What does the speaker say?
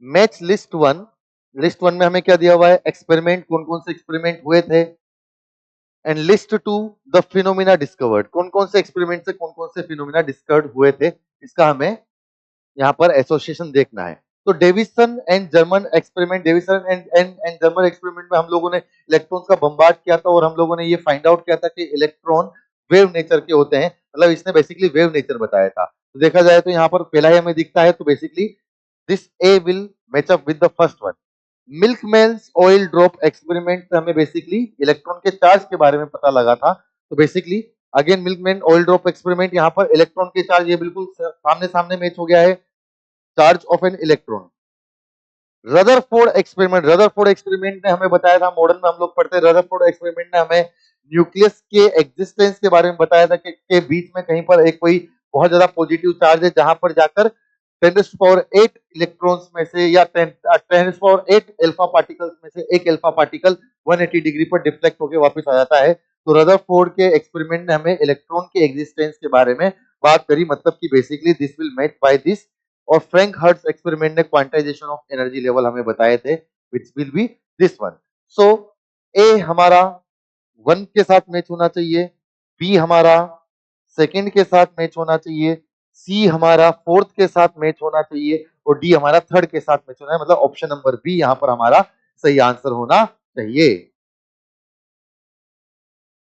Match list one में हमें क्या दिया हुआ है, एक्सपेरिमेंट, कौन कौन से एक्सपेरिमेंट हुए थे, and list to the phenomena discovered, कौन कौन से एक्सपेरिमेंट से कौन कौन से फिनोमिना डिस्कवर्ड हुए थे, इसका हमें यहाँ पर एसोसिएशन देखना है। तो Davisson and German experiment, Davisson and German experiment में हम लोगों ने इलेक्ट्रॉन्स का बम्बार्ड किया था और हम लोगों ने ये फाइंड आउट किया था कि इलेक्ट्रॉन वेव नेचर के होते हैं, मतलब इसने बेसिकली वेव नेचर बताया था। तो देखा जाए तो यहाँ पर पहला ही हमें दिखता है, तो basically this A will match up with the first one. Millikan's oil drop experiment से हमें बेसिकली इलेक्ट्रॉन के चार्ज के बारे में पता लगा था। तो basically again milkman oil drop experiment, यहाँ पर इलेक्ट्रॉन के चार्ज ये बिल्कुल सामने सामने मैच हो गया है, charge of an electron. Rutherford experiment ने हमें बताया था, मॉडर्न में हम लोग पढ़ते हैं, रदरफोर्ड एक्सपेरिमेंट ने हमें न्यूक्लियस के एग्जिस्टेंस के बारे में बताया था कि बीच में कहीं पर एक कोई बहुत ज्यादा पॉजिटिव चार्ज है, जहां पर जाकर 10⁸ इलेक्ट्रॉन्स में से या 10⁸ अल्फा पार्टिकल्स में से एक अल्फा पार्टिकल 180 डिग्री पर डिफ्लेक्ट होकर वापस आ जाता है। तो रदरफोर्ड के एक्सपेरिमेंट ने हमें इलेक्ट्रॉन के एग्जिस्टेंस के बारे में बात करी, मतलब कि basically this will mate by this. और फ्रैंक हर्ट्ज एक्सपेरिमेंट ने क्वांटाइजेशन ऑफ एनर्जी लेवल हमें बताए थे, which will be this one. So A हमारा 1 के साथ मैच होना चाहिए, बी हमारा सेकंड के साथ मैच होना चाहिए, सी हमारा फोर्थ के साथ मैच होना चाहिए और डी हमारा थर्ड के साथ मैच होना है, मतलब ऑप्शन नंबर बी यहाँ पर हमारा सही आंसर होना चाहिए।